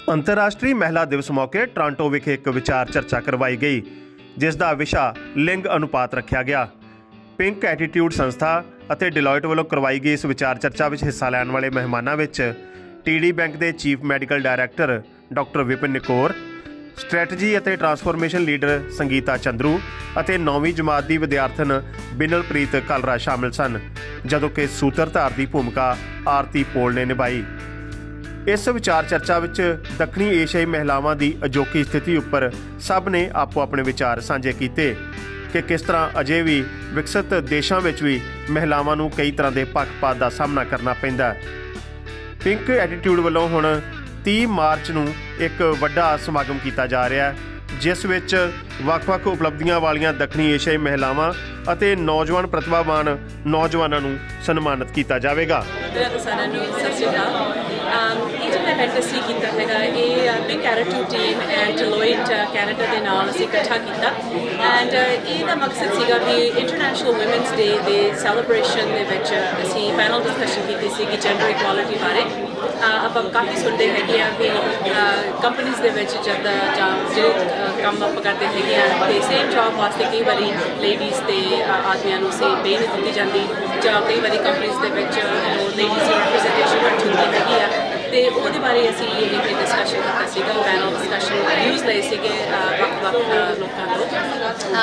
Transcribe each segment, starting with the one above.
अंतरराष्ट्रीय महिला दिवस मौके टोरंटो विखे एक विचार चर्चा करवाई गई, जिसका विषा लिंग अनुपात रखा गया। पिंक एटीट्यूड संस्था और डिलॉयट वालों करवाई गई इस विचार चर्चा में हिस्सा लैन वाले मेहमानों में टीडी बैंक के chief medical director doctor Vipin Nikore, strategy और ट्रांसफॉर्मेशन लीडर संगीता चंद्रू और 9वीं जमात की विद्यार्थन बिनलप्रीत कलरा शामिल सन, जदों कि सूत्रधार की भूमिका आरती पोल ने निभाई। इस विचार चर्चा में दक्षिणी एशियाई महिलावां की अजोकी स्थिति उपर सब ने आपो अपने विचार साझे किए कि किस तरह अजे भी विकसित देशों में भी महिलावां नूं कई तरह के पक्षपात का सामना करना पैंदा। पिंक एटीट्यूड वालों हुण 30 मार्च नूं एक वड्डा समागम किया जा रहा है, जिस विच वख-वख उपलब्धियां वालियां दक्षिणी एशियाई महिलावां ਅਤੇ नौजवान प्रतिभावान नौजवानों नूं सन्मानित किया जाएगा। ਇਹ ਜਿਹੜਾ ਇਵੈਂਟ ਅਸੀਂ ਕੀਤਾ ਹੈਗਾ ਇਹ pink attitude team and Deloitte Canada ਦੇ ਨਾਲ ਅਸੀਂ ਇਕੱਠਾ ਕੀਤਾ ਐਂਡ ਇਹਦਾ ਮਕਸਦ ਸੀਗਾ ਵੀ ਇੰਟਰਨੈਸ਼ਨਲ ਵੂਮਨਸ ਡੇ ਦੇ ਸੈਲੀਬ੍ਰੇਸ਼ਨ ਦੇ ਵਿੱਚ ਅਸੀਂ ਪੈਨਲ ਡਿਸਕਸ਼ਨ ਕੀਤੀ ਸੀ ਕਿ ਜੈਂਡਰ ਇਕੁਐਲਿਟੀ ਬਾਰੇ। ਆਪਾਂ ਕਾਫੀ ਸੁਣਦੇ ਹੈਗੇ ਆ ਵੀ ਕੰਪਨੀਜ਼ ਦੇ ਵਿੱਚ ਜਦ ਜਾਂ ਜਿਹੜੇ ਕੰਮ ਆਪਾਂ ਕਰਦੇ ਹੈਗੇ ਆ ਤੇ ਸੇਮ ਜੌਬ ਵਾਸਤੇ ਕਈ ਵਾਰੀ ਲੇਡੀਜ਼ ਤੇ ਆਦਮੀਆਂ ਨੂੰ ਸੇਮ ਪੇ ਨਹੀਂ ਦਿੱਤੀ ਜਾਂਦੀ, ਜਾਂ ਕਈ ਵਾਰੀ ਕੰਪਨੀਜ਼ ਦੇ ਵਿੱਚ ਲੇਡੀਜ਼ ਦੀ ਰਿਪਰੈਜ਼ੈਂਟੇਸ਼ਨ ਘੱਟ ਹੁੰਦੀ ਹੈਗੀ ਆ। ਤੇ ਉਹਦੇ ਬਾਰੇ ਅਸੀਂ ਇਹ ਡਿਸਕਸ਼ਨ ਕੀਤਾ ਸੀਗਾ, ਪੈਨਲ ਡਿਸਕਸ਼ਨ ਨਿਊਜ਼ ਲਏ ਸੀਗੇ ਵੱਖ-ਵੱਖ ਲੋਕਾਂ ਤੋਂ।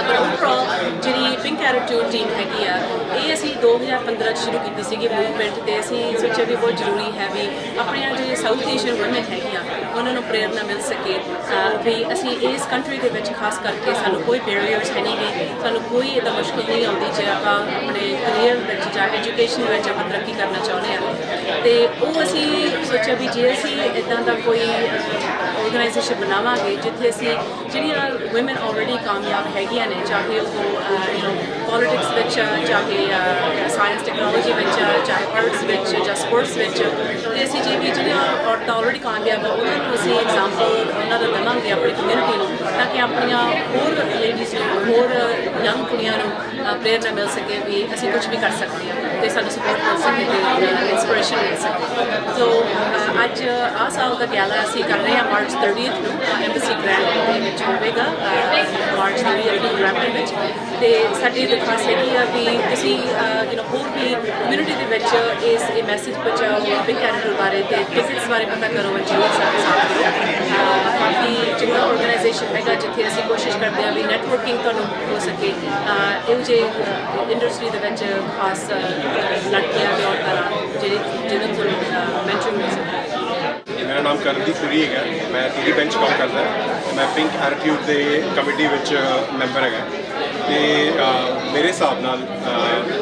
ਪਰ ਓਵਰਆਲ ਜਿਹੜੀ ਪਿੰਕ ਐਟੀਟਿਊਡ ਟੀਮ ਹੈਗੀ ਆ ਇਹ ਅਸੀਂ 2015 'ਚ ਸ਼ੁਰੂ ਕੀਤੀ ਸੀਗੀ ਮੂਵਮੈਂਟ, ਤੇ ਅਸੀਂ ਸੋਚਿਆ ਵੀ ਬਹੁਤ ਜ਼ਰੂਰੀ ਹੈ ਵੀ ਆਪਣੀਆਂ ਜਿਹੜੇ ਸਾਊਥ ਏਸ਼ੀਅਨ ਵੂਮਨ ਹੈਗੀਆਂ ਉਹਨਾਂ ਨੂੰ ਪ੍ਰੇਰਨਾ ਮਿਲ ਸਕੇ ਵੀ ਅਸੀਂ ਇਸ ਕੰਟਰੀ ਦੇ ਵਿੱਚ ਖਾਸ ਕਰਕੇ ਸਾਨੂੰ ਕੋਈ ਬੈਰੀਅਰਸ ਹੈ ਨਹੀਂ ਗੇ, ਸਾਨੂੰ ਕੋਈ ਇੱਦਾਂ ਮੁਸ਼ਕਿਲ ਨਹੀਂ ਆਉਂਦੀ ਜੇ ਆਪਾਂ ਆਪਣੇ ਕਰੀਅਰ ਵਿੱਚ ਜਾਂ ਐਜੂਕੇਸ਼ਨ ਵਿੱਚ ਆਪਾਂ ਤਰੱਕੀ ਕਰਨਾ ਚਾਹੁੰਦੇ ਹਾਂ। ਤੇ ਉਹ ਅਸੀਂ ਸੋਚਿਆ ਵੀ ਜੇ ਅਸੀਂ ਇੱਦਾਂ ਦਾ ਕੋਈ ਆਰਗੇਨਾਈਜੇਸ਼ਨ ਬਣਾਵਾਂਗੇ ਜਿੱਥੇ ਅਸੀਂ ਜਿਹੜੀਆਂ ਵੂਮਨ ਆਲਰੇਡੀ ਕਾਮਯਾਬ ਹੈਗੀਆਂ ਨੇ, ਚਾਹੇ ਉਹ ਪੋਲੀਟਿਕਸ ਵਿੱਚ, ਚਾਹੇ ਸਾਇੰਸ ਟੈਕਨੋਲੋਜੀ ਵਿੱਚ, ਚਾਹੇ ਆਰਟਸ ਵਿੱਚ ਜਾਂ ਸਪੋਰਟਸ ਵਿੱਚ, ਤੇ ਅਸੀਂ ਜਿਹੜੀਆਂ ਔਰਤਾਂ ਆਲਰੇਡੀ ਕਾਮਯਾਬ ਆ ਉਹਨਾਂ ਨੂੰ ਅਸੀਂ ਐਗਜ਼ਾਮਪਲ ਉਹਨਾਂ ਦਾ ਦੇਵਾਂਗੇ ਆਪਣੀ ਕਮਿਊਨਿਟੀ ਨੂੰ, ਤਾਂ ਕਿ ਆਪਣੀਆਂ ਹੋਰ ਲੇਡੀਜ਼ ਨੂੰ, ਹੋਰ ਯੰਗ ਕੁੜੀਆਂ ਨੂੰ ਪ੍ਰੇਰਨਾ ਮਿਲ ਸਕੇ ਵੀ ਅਸੀਂ ਕੁਝ ਵੀ ਕਰ ਸਕਦੇ ਹਾਂ ਤੇ ਸਾਨੂੰ ਸਪੋਰਟ ਮਿਲ ਸਕੇ ਤੇ ਇੰਸਪੀਰੇਸ਼ਨ ਮਿਲ ਸਕੇ। ਸੋ ਅੱਜ ਆਹ ਸਾਲ ਦਾ ਗੈਲਾ ਅਸੀਂ ਕਰ ਰਹੇ ਹਾਂ ਮਾਰਚ 30 ਨੂੰ ਐਮਬੈਸੀ ਗ੍ਰੈਂਡ ਦੇ ਵਿੱਚ ਹੋਵੇਗਾ, ਮਾਰਚ 30 ਨੂੰ ਗ੍ਰੈਂਡ ਵਿੱਚ। ਤੇ ਸਾਡੀ ਦਰਖਾਸਤ ਹੈਗੀ ਆ ਵੀ ਤੁਸੀਂ ਹੋਰ ਵੀ ਕਮਿਊਨਿਟੀ ਦੇ ਵਿੱਚ ਇਹ ਮੈਸੇਜ ਪਹੁੰਚਾਓ ਪਿੰਕ ਐਟੀਟਿਊਡ ਬਾਰੇ ਤੇ ਫਿਜ਼ਿਕਸ ਬਾਰੇ ਪਤਾ ਕਰੋ, ਜਰੂਰ ਸਾਡੇ ਸਾਥ ਕਰੋ। ਕਾਫੀ ਚੰਗਾ ਆਰਗੇਨਾਈਜੇਸ਼ਨ ਹੈਗਾ ਜਿੱਥੇ ਅਸੀਂ ਕੋਸ਼ਿਸ਼ ਕਰਦੇ ਹਾਂ ਵੀ ਨੈਟਵਰਕਿੰਗ ਤੁਹਾਨੂੰ ਹੋ ਸਕੇ ਇਹੋ ਜਿਹੇ ਇੰਡਸਟਰੀ ਦੇ ਵਿੱਚ, ਖਾਸ ਲੜਕੀਆਂ ਦੇ ਔਰਤਾਂ ਨਾਲ ਜਿਹਨਾਂ ਨੂੰ ਮੈਂਸ਼ਨ ਮਿਲ ਸਕੇ। मेरा नाम करनदीप पुरी है, मैं टीडी बैंक काम करता है, मैं पिंक एटीट्यूड के कमेटी मैंबर है। तो मेरे हिसाब नाल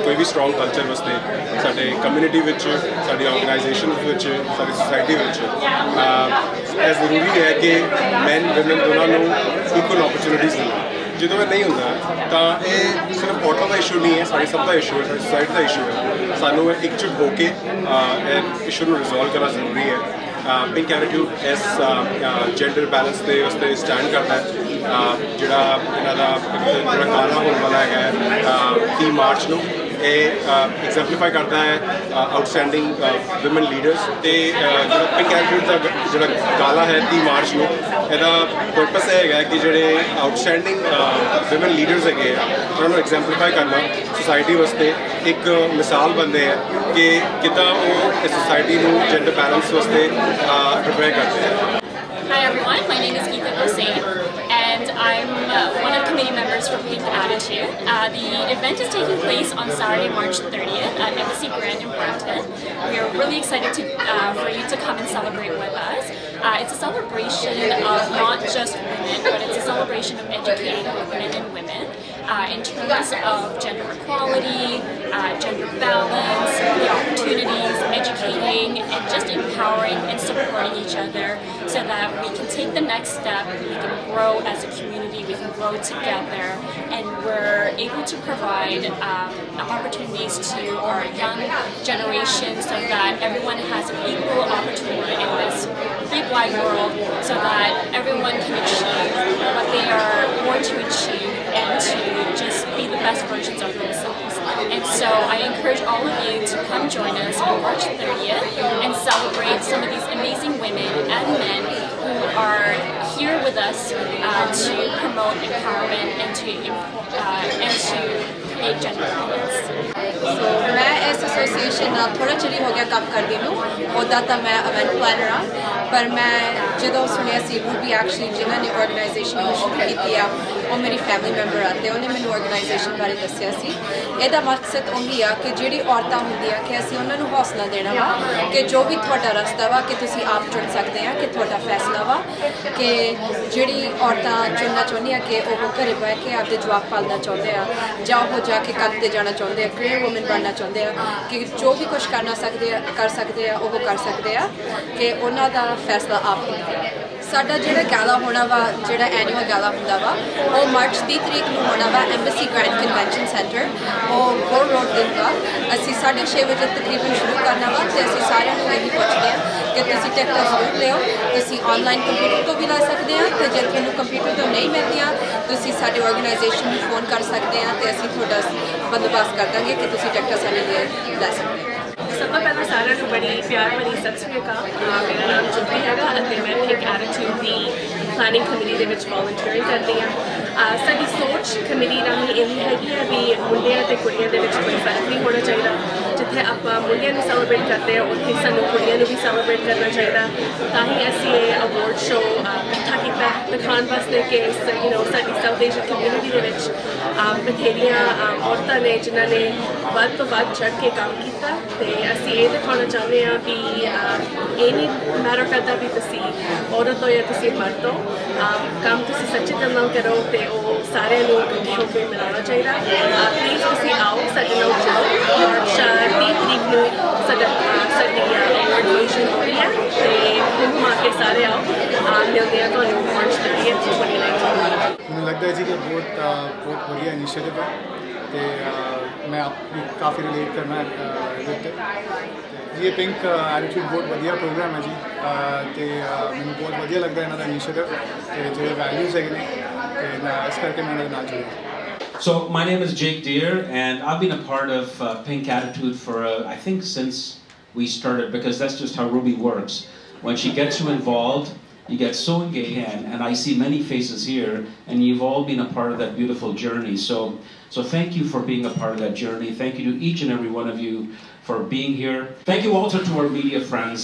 कोई भी स्ट्रोंग कल्चर वास्ते साडे कम्यूनिटी साडी ऑर्गेनाइजेशन साडी सोसाइटी यह जरूरी है कि मैन वुमेन दोनों को इक्वल अपॉर्चुनिटीज़ देना। जो मैं नहीं होंगे तो ये सिर्फ औरतों का इशू नहीं है, सारी सब का इशू है, सारी सोसाइटी का इशू है। सानू एकजुट होकर इशू को रिजोल्व करना जरूरी है। पिंक एटीट्यूड इस जेंडर बैलेंस के वास्ते स्टैंड करता है, जोड़ा इन्हों गाना होने वाला है 30 मार्च को एग्जैम्पलीफाई करता है आउटस्टैंडिंग वुमेन लीडर्स। तो पिंक एटीट्यूड का जो गाला है 30 मार्च को यदा पर्पस है कि जोड़े आउटस्टैंडिंग वुमेन लीडर्स है उन्होंने एग्जैम्पलीफाई करना सोसाइटी वास्ते एक मिसाल बनते हैं कि कितना वो इस सोसाइटी को जेंडर बैलेंस वास्ते प्रिपेयर करते हैं। Hi everyone, my name is Geeta Hussain and I'm one of committee members for Pink Attitude. The event is taking place on Saturday, March 30th at Embassy Grand in Brampton. We are really excited for you to come and celebrate with us. It's a celebration of not just women, but it's a celebration of educating men and women in terms of gender equality, gender balance, the opportunities, educating, and just empowering and supporting each other so that we can take the next step, we can grow as a community, we can grow together, and we're able to provide opportunities to our young generation so that everyone has an equal opportunity in this big wide world, so that everyone can achieve what they are born to achieve and to just be the best versions of themselves. And so I encourage all of you to come join us on March 30th and celebrate some of these amazing women and men who us to promote empowerment and to create gender balance. So मैं इस association नाल थोड़ा चिर हो गया काम करदी नूं उदा तां मैं इवेंट प्लानर हाँ पर मैं जदों सुनिया सी YUPP एक्चुअली जिन्हां ने ऑर्गेनाइजेशन शुरू की है वो मेरी फैमिली मैंबर आते उन्हें मैंने ऑर्गेनाइजेशन बारे दस्सिया सी ਇਹਦਾ मकसद ਉਹੀ ਆ कि ਜਿਹੜੀ ਔਰਤਾਂ ਹੁੰਦੀਆਂ कि ਅਸੀਂ ਉਹਨਾਂ ਨੂੰ ਹੌਸਲਾ ਦੇਣਾ ਵਾ कि जो भी ਤੁਹਾਡਾ ਰਸਤਾ ਵਾ कि ਤੁਸੀਂ ਆਪ ਚੁਣ ਸਕਦੇ ਆ कि ਤੁਹਾਡਾ ਫੈਸਲਾ ਵਾ कि ਜਿਹੜੀ ਔਰਤਾਂ ਚੁਣਨਾ ਚਾਹੁੰਦੀਆਂ कि ਉਹ ਘਰੇ ਬਹਿ ਕੇ ਆਪਦੇ ਜਵਾਕ ਪਾਲਣਾ ਚਾਹੁੰਦੇ ਆ ਜਾਂ ਉਹ ਜਾ ਕੇ ਕੰਮ ਤੇ ਜਾਣਾ ਚਾਹੁੰਦੇ ਆ ਕਰੀਅਰ ਵੂਮਨ ਬਣਨਾ ਚਾਹੁੰਦੇ ਆ कि जो भी कुछ कर सकते आ वो कर सकते आ कि ਉਹਨਾਂ ਦਾ फैसला आप ਹੁੰਦਾ ਸਾਡਾ ਜਿਹੜਾ ਗਾਲਾ ਹੋਣਾ ਵਾ ਜਿਹੜਾ ਐਨੂਅਲ ਗਾਲਾ ਹੁੰਦਾ ਵਾ ਉਹ ਮਾਰਚ 30 ਤਰੀਕ ਨੂੰ ਹੋਣਾ ਵਾ ਐਮਬੈਸੀ ਗ੍ਰੈਂਡ ਕਨਵੈਨਸ਼ਨ ਸੈਂਟਰ ਉਹ ਗੋਲ ਰੋਡ ਦੇ ਉੱਤੇ ਅਸੀਂ 6:30 ਵਜੇ ਤਕਰੀਬਨ ਸ਼ੁਰੂ ਕਰਨਾ ਵਾ ਤੇ ਅਸੀਂ ਸਾਰਿਆਂ ਨੂੰ ਇਹੀ ਪੁੱਛਦੇ ਆ ਕਿ ਤੁਸੀਂ ਟਿਕਟਾਂ ਜ਼ਰੂਰ ਲਿਓ ਤੁਸੀਂ ਆਨਲਾਈਨ ਕੰਪਿਊਟਰ ਤੋਂ ਵੀ ਲੈ ਸਕਦੇ ਆ ਤੇ ਜੇ ਤੁਹਾਨੂੰ ਕੰਪਿਊਟਰ ਤੋਂ ਨਹੀਂ ਮਿਲਦੀਆਂ ਤੁਸੀਂ ਸਾਡੀ ਆਰਗੇਨਾਈਜੇਸ਼ਨ ਨੂੰ ਫੋਨ ਕਰ ਸਕਦੇ ਆ ਤੇ ਅਸੀਂ ਤੁਹਾਡਾ ਬੰਦੋਬਸਤ ਕਰ ਦਾਂਗੇ ਕਿ ਤੁਸੀਂ ਟਿਕਟਾਂ ਸਾਡੇ ਲਈ ਲੈ ਸਕਦੇ ਆ सब तो पहले सारे बड़ी प्यार भरी सत श्री अकाल मेरा नाम जुपी है मैं पिंक एटीट्यूड की प्लानिंग कमेटी के वॉलंटियरिंग करती हाँ साडी सोच कमेटी राही यही हैगी है भी मुंडिया ते कुड़ियां दे विच कोई फर्क नहीं होना चाहिए जिथे आप मुंडिया नूं सैलीब्रेट करते हैं उत्थे सानूं कुड़ियां नूं भी सैलीब्रेट करना चाहिए तां ही असीं ये अवार्ड शो इकट्ठा कीता दिखाउण वास्ते कि साडी साउथ एशियन कम्यूनिटी दे विच बथेरियां औरतां ने जिन्हां ने वध तो वध चढ़ के काम किया ते ਅਸੀਂ ਇਹ ਦਿਖਾਉਣਾ ਚਾਹੁੰਦੇ ਹਾਂ ਵੀ ਇਹ ਨਹੀਂ ਮੈਟਰ ਕਰਦਾ ਵੀ ਤੁਸੀਂ ਔਰਤ ਹੋ ਜਾਂ ਤੁਸੀਂ ਮਰਦ ਹੋ ਕੰਮ ਤੁਸੀਂ ਸੱਚੇ ਦਿਲ ਨਾਲ ਕਰੋ ਤੇ ਉਹ ਸਾਰਿਆਂ ਨੂੰ ਇਕੱਠੇ ਹੋ ਕੇ ਮਿਲਾਉਣਾ ਚਾਹੀਦਾ ਪਲੀਜ਼ ਤੁਸੀਂ ਆਓ ਸਾਡੇ ਨਾਲ ਜੁੜੋ ਮਾਰਚ 30 ਤਰੀਕ ਨੂੰ ਸਾਡੀ ਅਵਾਰਡ ਹੋ ਰਹੀ ਹੈ ਤੇ ਘੁੰਮ ਕੇ ਸਾਰੇ ਆਓ ਮਿਲਦੇ ਹਾਂ ਤੁਹਾਨੂੰ ਮਾਰਚ 30 ਨੂੰ 2019 ਮੈਨੂੰ ਲੱਗਦਾ ਹੈ ਜੀ ਕਿ ਬਹੁਤ ਵਧੀਆ ਇਨੀਸ਼ੀਏਟਿਵ ਹੈ ਤੇ मैं आप काफ़ी रिलेट करना ये पिंक एटीट्यूड बहुत वधिया प्रोग्राम है जी तो मैंने बहुत वधिया लगता है इन्हों का इनीशिएटिव तो जो वैल्यूज़ है तो इस करके मैं नाल जुड़ा So my name is Jake Deere and I've been a part of Pink Attitude for I think since we started because that's just how Ruby works. When she gets you involved, you get so engaged and I see many faces here and you've all been a part of that beautiful journey. So thank you for being a part of that journey. Thank you to each and every one of you for being here. Thank you also to our media friends.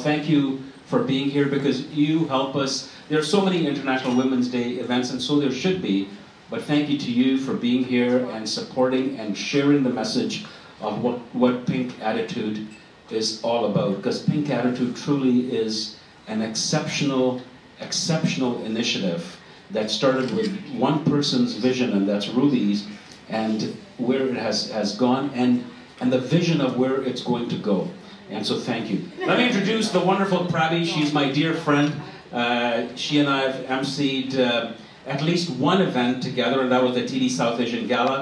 Thank you for being here because you help us. There are so many International Women's Day events and so there should be. But thank you to you for being here and supporting and sharing the message of what Pink Attitude is all about. Because Pink Attitude truly is an exceptional initiative that started with one person's vision, and that's Ruby's, and where it has gone, and the vision of where it's going to go. And so thank you. Let me introduce the wonderful Prabi. She's my dear friend. She and I have emceed at least one event together, and that was the TD South Asian Gala.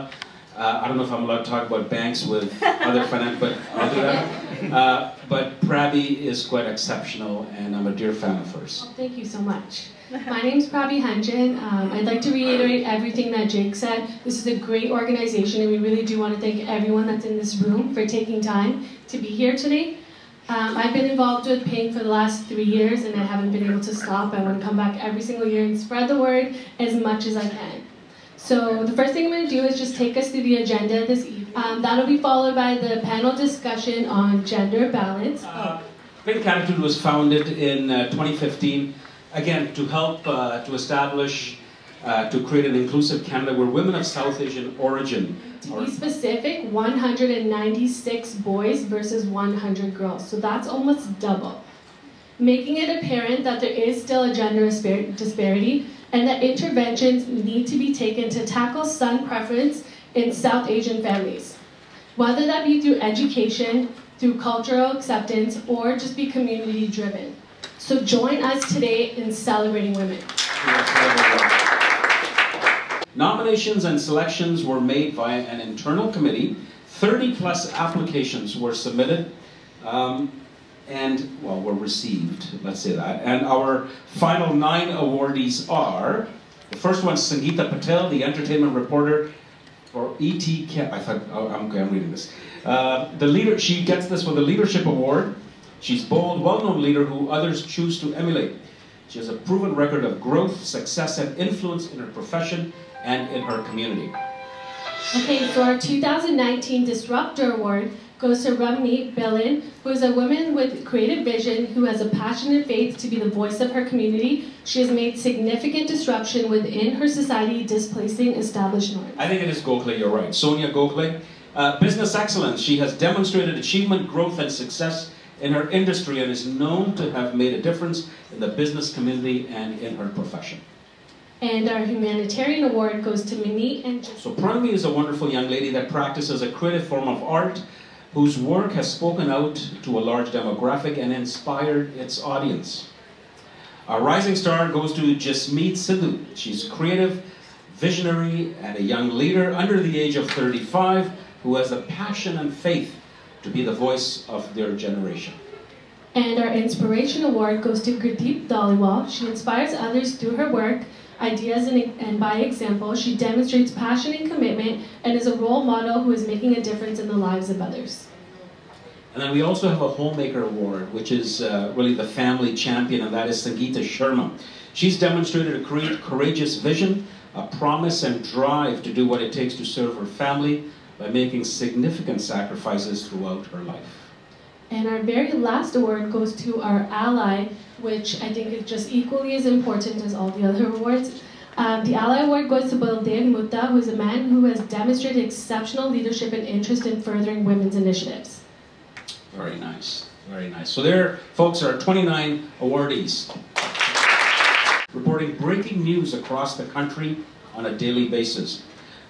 I don't know if I'm allowed to talk about banks with other finance, but I'll do that. But Prabi is quite exceptional, and I'm a dear fan of hers. Thank you so much. My name is Prabi Hanjan. I'd like to reiterate everything that Jake said. This is a great organization, and we really do want to thank everyone that's in this room for taking time to be here today. I've been involved with Pink for the last 3 years, and I haven't been able to stop. I want to come back every single year and spread the word as much as I can. So the first thing I'm going to do is just take us through the agenda this evening. That'll be followed by the panel discussion on gender balance. Pink Attitude was founded in 2015, again, to help to establish, to create an inclusive Canada where women of South Asian origin. To be specific, 196 boys versus 100 girls. So that's almost double. Making it apparent that there is still a gender disparity and that interventions need to be taken to tackle son preference in South Asian families. Whether that be through education, through cultural acceptance, or just be community driven. So join us today in celebrating women. Nominations and selections were made via an internal committee. 30 plus applications were submitted were received, let's say that. And our final 9 awardees are, the first one, Sangeeta Patel, the entertainment reporter for ET I thought, I'm reading this. She gets this for the Leadership Award. She's bold, well-known leader who others choose to emulate. She has a proven record of growth, success, and influence in her profession and in her community. Okay, so our 2019 Disruptor Award goes to Ramneet Bilin, who is a woman with creative vision who has a passion and faith to be the voice of her community. She has made significant disruption within her society, displacing established norms. I think it is Gokhale, you're right. Sonia Gokhale. Business excellence. She has demonstrated achievement, growth, and success in her industry and is known to have made a difference in the business community and in her profession. And our humanitarian award goes to Minnie and... So Pranami is a wonderful young lady that practices a creative form of art whose work has spoken out to a large demographic and inspired its audience. Our rising star goes to Jasmeet Sidhu. She's creative, visionary, and a young leader under the age of 35 who has the passion and faith to be the voice of their generation. And our inspiration award goes to Gurdeep Dhaliwal. She inspires others through her work, ideas, and by example. She demonstrates passion and commitment and is a role model who is making a difference in the lives of others. And then we also have a Homemaker Award, which is really the family champion, and that is Sangeeta Sharma. She's demonstrated a courageous vision, a promise and drive to do what it takes to serve her family by making significant sacrifices throughout her life. And our very last award goes to our ally, which I think is just equally as important as all the other awards. The Ally Award goes to Baldev Mutta, who is a man who has demonstrated exceptional leadership and interest in furthering women's initiatives. Very nice, very nice. So there, folks, are 29 awardees reporting breaking news across the country on a daily basis.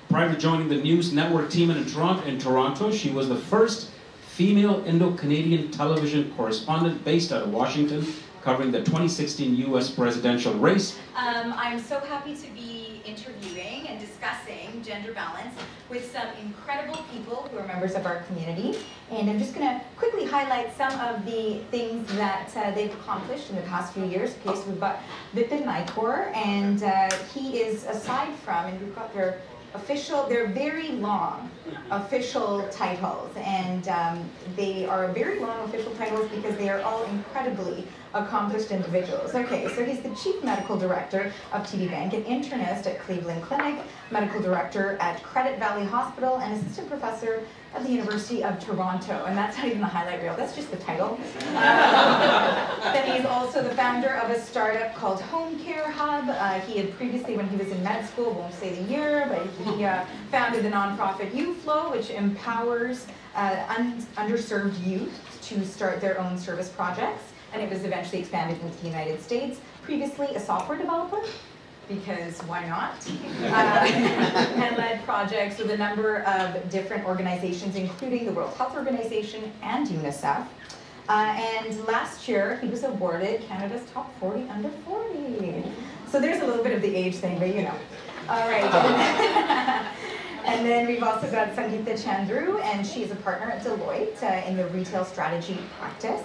Prior to joining the News Network team in Toronto, she was the first female Indo-Canadian television correspondent based out of Washington, covering the 2016 U.S. presidential race. I'm so happy to be interviewing and discussing gender balance with some incredible people who are members of our community. And I'm just going to quickly highlight some of the things that they've accomplished in the past few years. Okay, so we've got Vipin Naikor, and he is, aside from, and we've got their official, they're very long official titles, and they are very long official titles because they are all incredibly accomplished individuals. Okay, so he's the Chief Medical Director of TD Bank, an internist at Cleveland Clinic, Medical Director at Credit Valley Hospital, and Assistant Professor at the University of Toronto. And that's not even the highlight reel, that's just the title. Then he's also the founder of a startup called Home Care Hub. He had previously, when he was in med school, won't say the year, but he founded the nonprofit YouFlow, which empowers underserved youth to start their own service projects. And it was eventually expanded into the United States. Previously a software developer, because why not? And led projects with a number of different organizations, including the World Health Organization and UNICEF. And last year, he was awarded Canada's Top 40 Under 40. So there's a little bit of the age thing, but you know. All right. And then we've also got Sangeeta Chandru, and she's a partner at Deloitte in the retail strategy practice.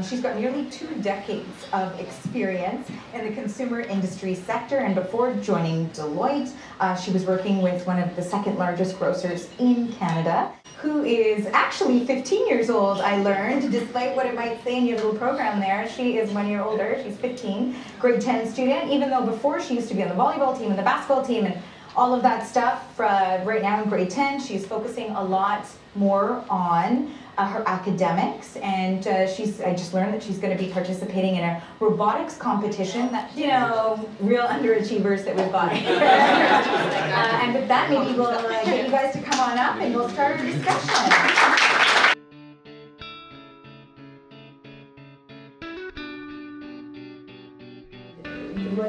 She's got nearly 2 decades of experience in the consumer industry sector, and before joining Deloitte, she was working with one of the second largest grocers in Canada, who is actually 15 years old, I learned, despite what it might say in your little program there. She is 1 year older, she's 15, grade 10 student, even though before she used to be on the volleyball team and the basketball team and all of that stuff. Right now in grade 10, she's focusing a lot more on her academics, and I just learned that she's going to be participating in a robotics competition that, you know, real underachievers that we've got. And with that, maybe we'll get you guys to come on up and we'll start our discussion.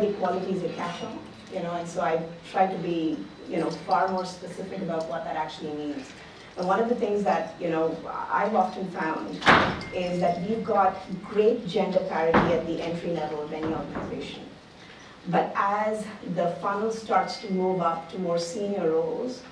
Equality is a catch-all, you know, and so I try to be, you know, far more specific about what that actually means. And one of the things that, you know, I've often found is that we've got great gender parity at the entry level of any organization. But as the funnel starts to move up to more senior roles,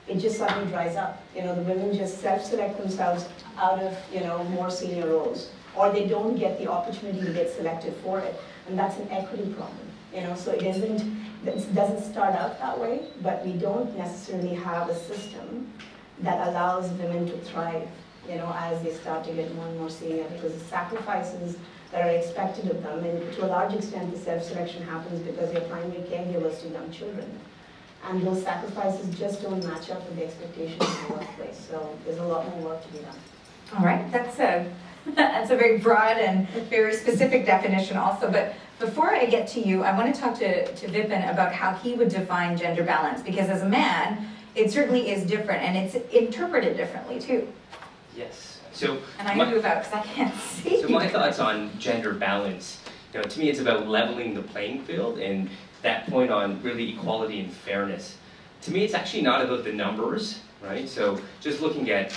it just suddenly dries up. You know, the women just self-select themselves out of, you know, more senior roles, or they don't get the opportunity to get selected for it. And that's an equity problem, you know, so it doesn't start out that way, but we don't necessarily have a system that allows women to thrive, you know, as they start to get more and more senior, because the sacrifices that are expected of them, and to a large extent the self-selection happens because they're primary caregivers to young children. And those sacrifices just don't match up with the expectations in the workplace, so there's a lot more work to be done. All right, that's a very broad and very specific definition also, but before I get to you, I want to talk to Vipin about how he would define gender balance, because as a man, it certainly is different, and it's interpreted differently too. Yes. So, and I move out because I can't see. So my thoughts on gender balance, to me it's about leveling the playing field and that point on really equality and fairness. To me it's actually not about the numbers, right? So just looking at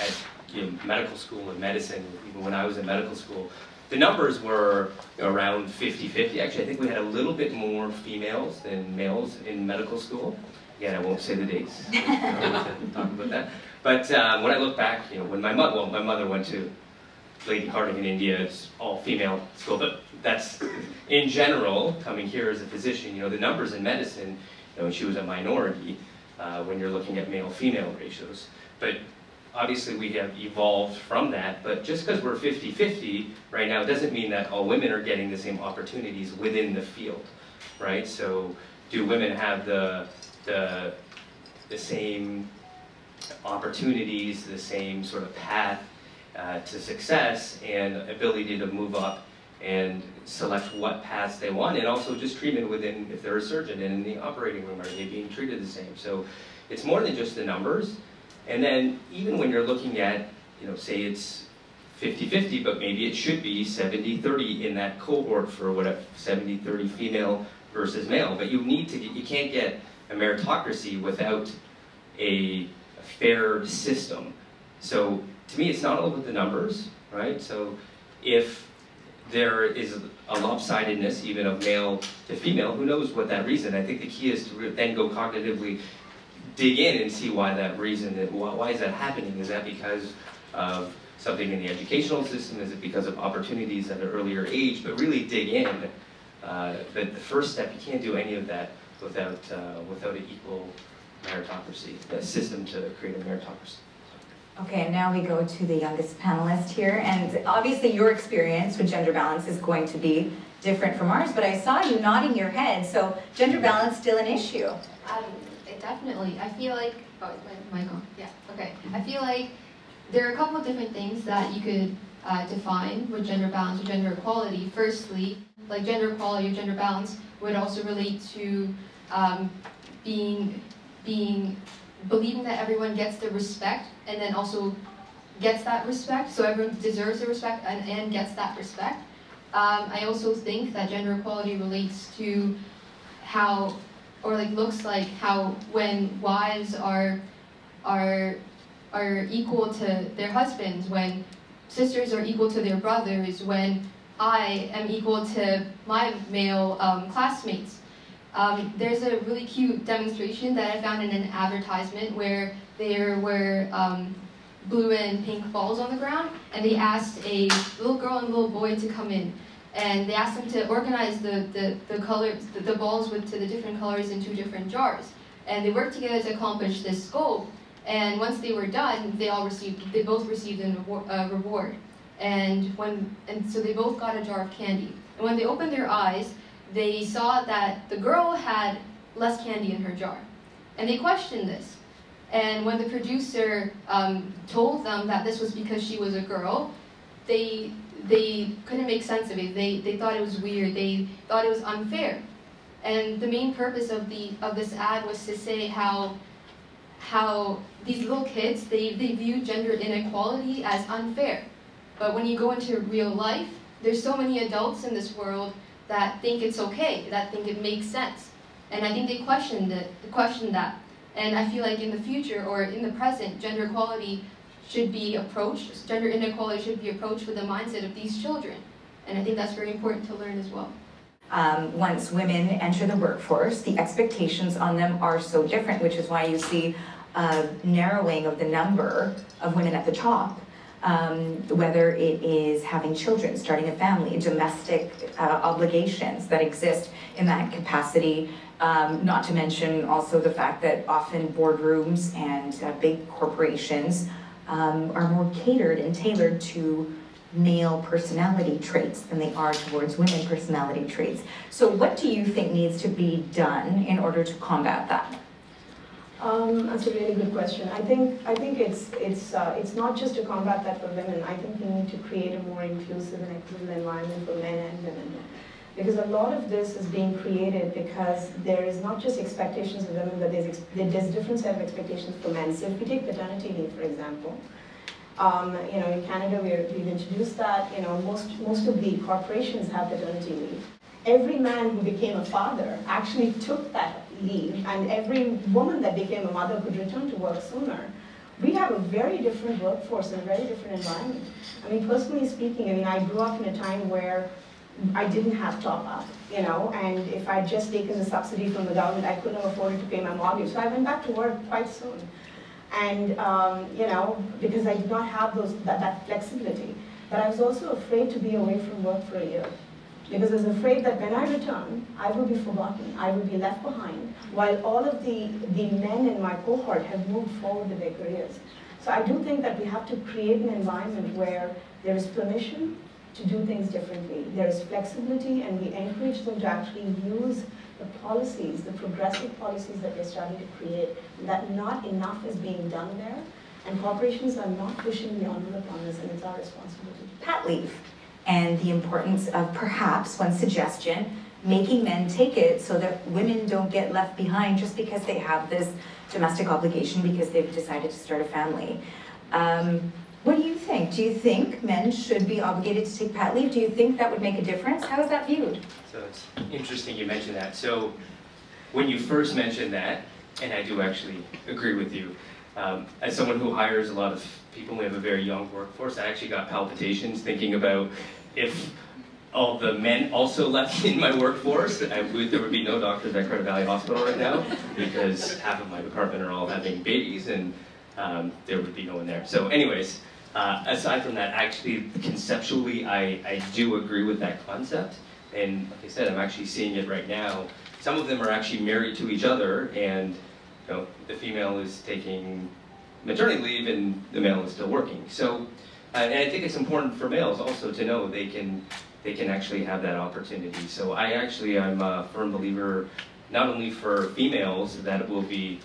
medical school and medicine, even when I was in medical school, the numbers were around 50-50. Actually, I think we had a little bit more females than males in medical school. Again, I won't say the dates. Talk about that. But when I look back, when my mother went to Lady Harding in India, it's all female school. But that's in general, coming here as a physician, the numbers in medicine, she was a minority when you're looking at male-female ratios. But obviously we have evolved from that, but just because we're 50-50 right now doesn't mean that all women are getting the same opportunities within the field, right? So do women have the same opportunities, the same sort of path to success and ability to move up and select what paths they want, and also just treatment within, if they're a surgeon and in the operating room, are they being treated the same? So it's more than just the numbers. And then even when you're looking at, say it's 50-50, but maybe it should be 70-30 in that cohort for whatever, 70-30 female versus male. But you can't get a meritocracy without a fair system. So to me, it's not all about the numbers, right? So if there is a lopsidedness even of male to female, who knows what that reason? I think the key is to then go cognitively dig in and see why that reason, why is that happening? Is that because of something in the educational system? Is it because of opportunities at an earlier age? But really dig in. But the first step, you can't do any of that without an equal meritocracy, a system to create a meritocracy. Okay, and now we go to the youngest panelist here, and obviously your experience with gender balance is going to be different from ours, but I saw you nodding your head, so gender balance still an issue? Definitely. I feel like, oh, is my mic on? Yeah, okay. I feel like there are a couple of different things that you could define with gender balance or gender equality. Firstly, like gender equality or gender balance would also relate to believing that everyone gets the respect and then also gets that respect, so everyone deserves the respect and gets that respect. I also think that gender equality relates to how, or like looks like how when wives are equal to their husbands, when sisters are equal to their brothers, when I am equal to my male classmates. There's a really cute demonstration that I found in an advertisement where there were blue and pink balls on the ground, and they asked a little girl and a little boy to come in. And they asked them to organize the colors, the balls to the different colors into different jars. And they worked together to accomplish this goal. And once they were done, they both received a reward. And so they both got a jar of candy. And when they opened their eyes, they saw that the girl had less candy in her jar. And they questioned this. And when the producer told them that this was because she was a girl, they couldn't make sense of it. They thought it was weird. They thought it was unfair. And the main purpose of this ad was to say how these little kids, they view gender inequality as unfair. But when you go into real life, there's so many adults in this world that think it's okay, that think it makes sense. And I think they questioned that. And I feel like in the future or in the present, gender inequality should be approached with the mindset of these children. And I think that's very important to learn as well. Once women enter the workforce, the expectations on them are so different, which is why you see a narrowing of the number of women at the top, whether it is having children, starting a family, domestic obligations that exist in that capacity, not to mention also the fact that often boardrooms and big corporations are more catered and tailored to male personality traits than they are towards women personality traits. So what do you think needs to be done in order to combat that? That's a really good question. I think it's not just to combat that for women. I think we need to create a more inclusive and equitable environment for men and women. Because a lot of this is being created because there is not just expectations of women, but there's different set of expectations for men. So if we take paternity leave, for example, you know, in Canada we've introduced that. You know, most of the corporations have paternity leave. Every man who became a father actually took that leave, and every woman that became a mother could return to work sooner. We have a very different workforce and a very different environment. I mean, personally speaking, I mean, I grew up in a time where I didn't have top up, you know, and if I'd just taken the subsidy from the government, I couldn't have afforded to pay my mortgage. So I went back to work quite soon. And, you know, because I did not have that flexibility. But I was also afraid to be away from work for a year. Because I was afraid that when I return, I will be forgotten, I will be left behind, while all of the men in my cohort have moved forward with their careers. So I do think that we have to create an environment where there is permission to do things differently. There is flexibility, and we encourage them to actually use the policies, the progressive policies that they're starting to create, that not enough is being done there, and corporations are not pushing the envelope on this, and it's our responsibility. Pat leave, and the importance of perhaps, one suggestion, making men take it so that women don't get left behind just because they have this domestic obligation because they've decided to start a family. What do you think? Do you think men should be obligated to take pat leave? Do you think that would make a difference? How is that viewed? So it's interesting you mentioned that. So when you first mentioned that, and I do actually agree with you, as someone who hires a lot of people, we have a very young workforce, I actually got palpitations thinking about if all the men also left in my workforce, there would be no doctors at Credit Valley Hospital right now, because half of my department are all having babies, and there would be no one there. So anyways, aside from that, actually, conceptually, I do agree with that concept. And like I said, I'm actually seeing it right now. Some of them are actually married to each other, and you know, the female is taking maternity leave and the male is still working. So, and I think it's important for males also to know they can actually have that opportunity. So I'm a firm believer, not only for females, that it will be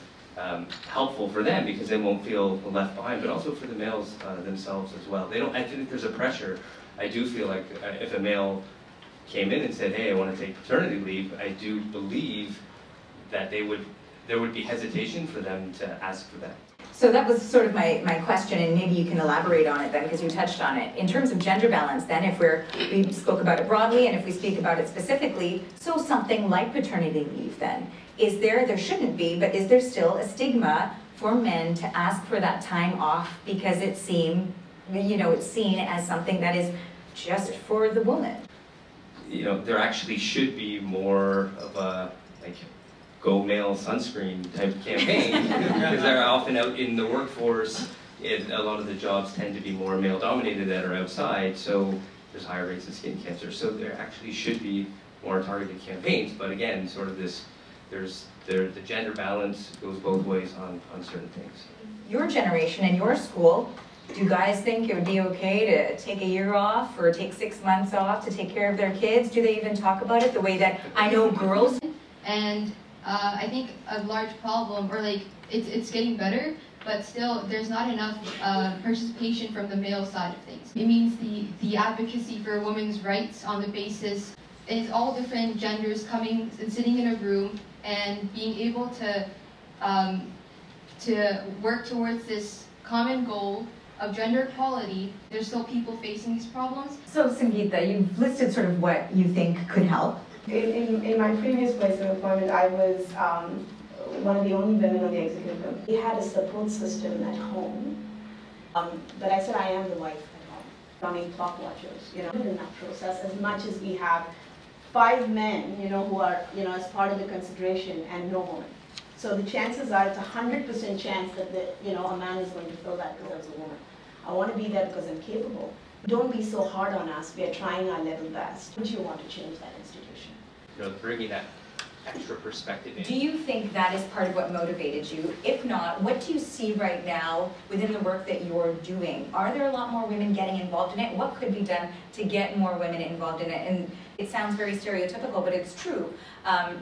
helpful for them because they won't feel left behind, but also for the males themselves as well. I think there's a pressure. I do feel like if a male came in and said, hey, I want to take paternity leave, I do believe that there would be hesitation for them to ask for that. So that was sort of my question, and maybe you can elaborate on it then, because you touched on it. In terms of gender balance then, if we spoke about it broadly, and if we speak about it specifically, so something like paternity leave then, there shouldn't be, but is there still a stigma for men to ask for that time off because it's seen as something that is just for the woman? You know, there actually should be more of a, like, Go Male sunscreen type campaign, because they're often out in the workforce. A lot of the jobs tend to be more male dominated that are outside, so there's higher rates of skin cancer. So there actually should be more targeted campaigns, but again, sort of the gender balance goes both ways on certain things. Your generation in your school, do you guys think it would be okay to take a year off or take 6 months off to take care of their kids? Do they even talk about it the way that I know girls? And I think a large problem, or like it's getting better, but still there's not enough participation from the male side of things. It means the advocacy for women's rights on the basis is all different genders coming and sitting in a room and being able to work towards this common goal of gender equality. There's still people facing these problems. So Sangeeta, you've listed sort of what you think could help. In my previous place of employment, I was one of the only women on the executive committee. We had a support system at home, but I said I am the wife at home, running clock watchers, you know, in that process, as much as we have 5 men, you know, who are, you know, as part of the consideration and no woman. So the chances are, it's a 100% chance that a man is going to fill that role as a woman. I want to be there because I'm capable. Don't be so hard on us. We are trying our level best. Would you want to change that institution? You know, bringing that extra perspective in. Do you think that is part of what motivated you? If not, what do you see right now within the work that you're doing? Are there a lot more women getting involved in it? What could be done to get more women involved in it? And it sounds very stereotypical, but it's true.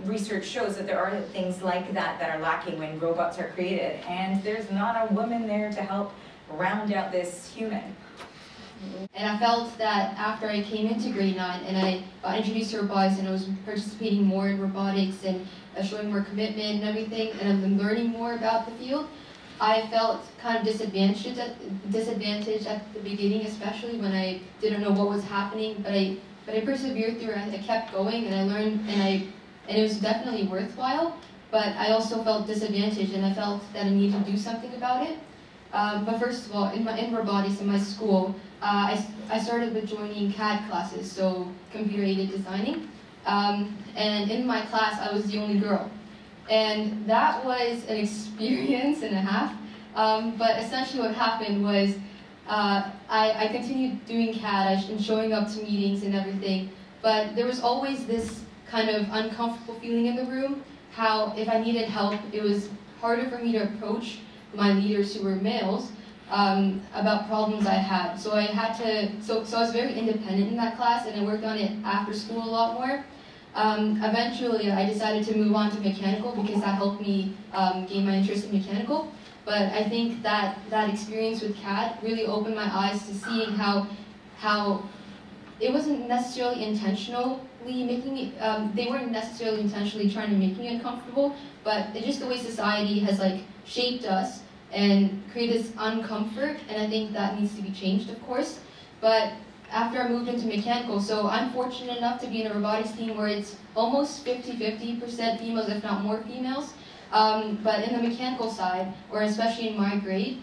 Research shows that there are things like that that are lacking when robots are created, and there's not a woman there to help round out this human. And I felt that after I came into grade 9 and I got introduced to robotics and I was participating more in robotics and showing more commitment and everything, and I've been learning more about the field, I felt kind of disadvantaged at the beginning, especially when I didn't know what was happening, but I persevered through it. I kept going and I learned, and it was definitely worthwhile, but I also felt disadvantaged and I felt that I needed to do something about it. But first of all, in robotics in my school, I started with joining CAD classes, so computer-aided designing. And in my class, I was the only girl. And that was an experience and a half. But essentially what happened was I continued doing CAD and showing up to meetings and everything. But there was always this kind of uncomfortable feeling in the room, how if I needed help, it was harder for me to approach my leaders who were males about problems I had. So I had to, so I was very independent in that class, and I worked on it after school a lot more. Eventually, I decided to move on to mechanical because that helped me gain my interest in mechanical. But I think that experience with CAD really opened my eyes to seeing how it wasn't necessarily intentionally making me, they weren't necessarily intentionally trying to make me uncomfortable, but it's just the way society has like shaped us and created this uncomfort, and I think that needs to be changed, of course. But after I moved into mechanical, so I'm fortunate enough to be in a robotics team where it's almost 50% females, if not more females. But in the mechanical side, or especially in my grade,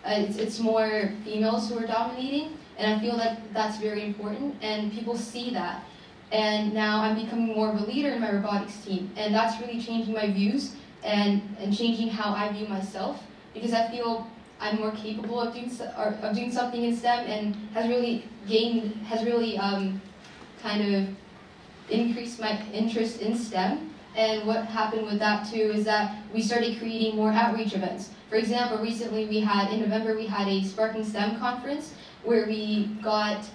it's more females who are dominating, and I feel like that's very important, and people see that. And now I'm becoming more of a leader in my robotics team, and that's really changing my views and changing how I view myself, because I feel I'm more capable of doing something in STEM, and has really kind of increased my interest in STEM. And what happened with that too is that we started creating more outreach events. For example, recently in November we had a Sparking STEM conference where we got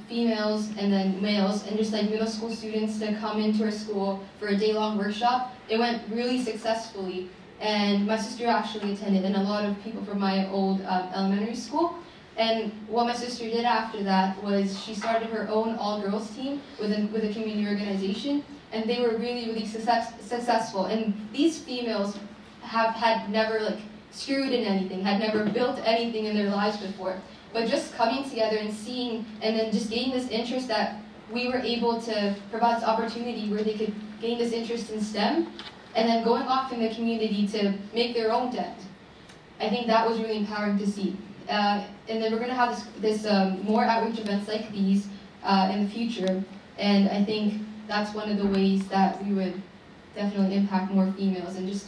females and then males and just like middle school students to come into our school for a day-long workshop. It went really successfully, and my sister actually attended, and a lot of people from my old elementary school. And what my sister did after that was she started her own all-girls team with a community organization, and they were really successful. And these females had never like screwed in anything, had never built anything in their lives before. But just coming together and seeing, and then just gaining this interest that we were able to provide this opportunity where they could gain this interest in STEM, and then going off in the community to make their own dent. I think that was really empowering to see. And then we're going to have this more outreach events like these in the future, and I think that's one of the ways that we would definitely impact more females and just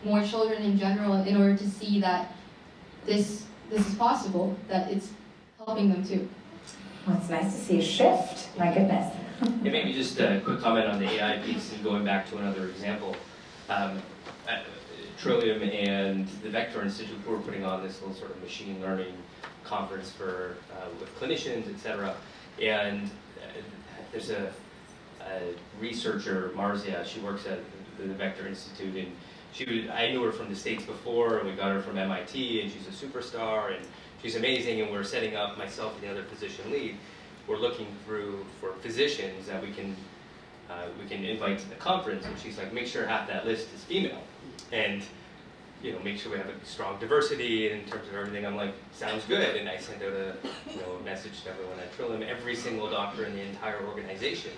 more children in general in order to see that this is possible, that it's helping them too. Well, it's nice to see a shift, my goodness. Yeah, maybe just a quick comment on the AI piece and going back to another example. Trillium and the Vector Institute, who are putting on this little sort of machine learning conference for with clinicians, etc. And there's a researcher, Marzia. She works at the Vector Institute, and I knew her from the States before, and we got her from MIT, and she's a superstar, and she's amazing. And we're setting up, myself and the other physician lead, we're looking through for physicians that we can invite to the conference, and she's like, make sure half that list is female, and make sure we have a strong diversity in terms of everything. I'm like, sounds good, and I sent out a message to everyone at Trillium, every single doctor in the entire organization.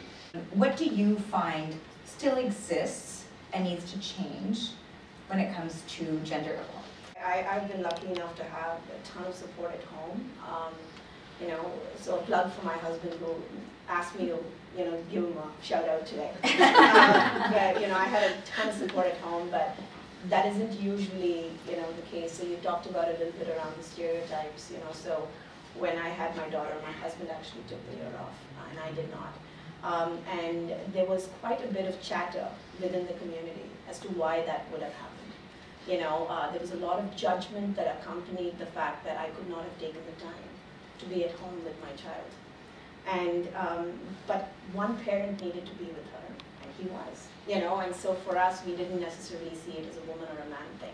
What do you find still exists and needs to change when it comes to gender equality? I've been lucky enough to have a ton of support at home. So a plug for my husband who asked me to, give him a shout out today. But, I had a ton of support at home, but that isn't usually, the case. So you talked about it a little bit around the stereotypes, so when I had my daughter, my husband actually took the year off, and I did not. And there was quite a bit of chatter within the community as to why that would have happened. You know, there was a lot of judgment that accompanied the fact that I could not have taken the time to be at home with my child. And, but one parent needed to be with her, and he was. You know, and so for us, we didn't necessarily see it as a woman or a man thing.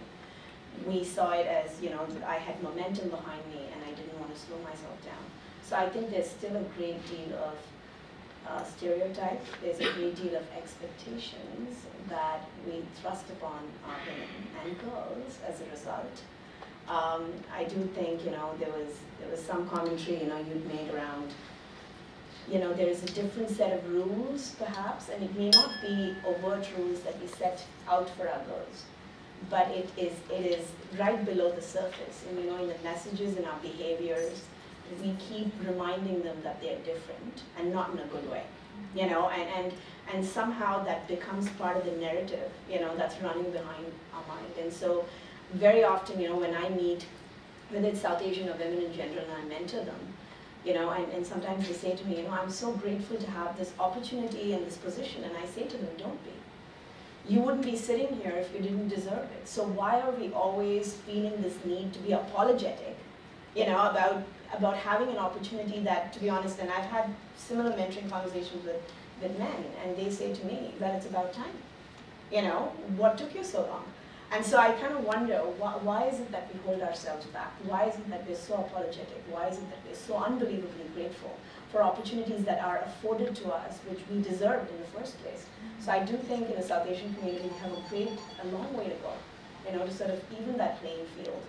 We saw it as, you know, that I had momentum behind me and I didn't want to slow myself down. So I think there's still a great deal of stereotype, there's a great deal of expectations that we thrust upon our women and girls as a result. I do think, you know, there was some commentary, you know, you'd made around, you know, there is a different set of rules perhaps, and it may not be overt rules that we set out for our girls, but it is right below the surface, and you know, in the messages, in our behaviors, we keep reminding them that they're different and not in a good way, you know, and somehow that becomes part of the narrative, you know, that's running behind our mind. And so very often, you know, when I meet, whether it's South Asian or women in general, and I mentor them, you know, and sometimes they say to me, you know, I'm so grateful to have this opportunity and this position, and I say to them, don't be. You wouldn't be sitting here if you didn't deserve it. So why are we always feeling this need to be apologetic, you know, about having an opportunity that, to be honest, and I've had similar mentoring conversations with men, and they say to me that it's about time. You know, what took you so long? And so I kind of wonder, why is it that we hold ourselves back? Why is it that we're so apologetic? Why is it that we're so unbelievably grateful for opportunities that are afforded to us, which we deserved in the first place? So I do think in the South Asian community we have a long way to go, you know, to sort of even that playing field,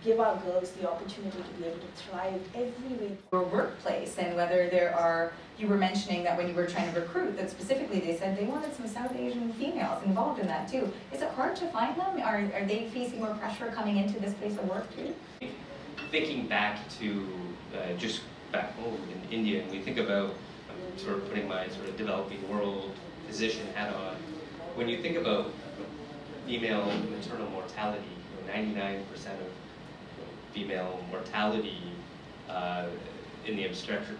give our girls the opportunity to be able to thrive every way. Your workplace, and whether there are, you were mentioning that when you were trying to recruit, that specifically they said they wanted some South Asian females involved in that too. Is it hard to find them? Are they facing more pressure coming into this place of work too? Thinking back to just back home in India, and we think about, I'm sort of putting my sort of developing world physician hat on. When you think about female maternal mortality, 99% of female mortality in the obstetric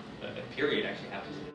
period actually happens in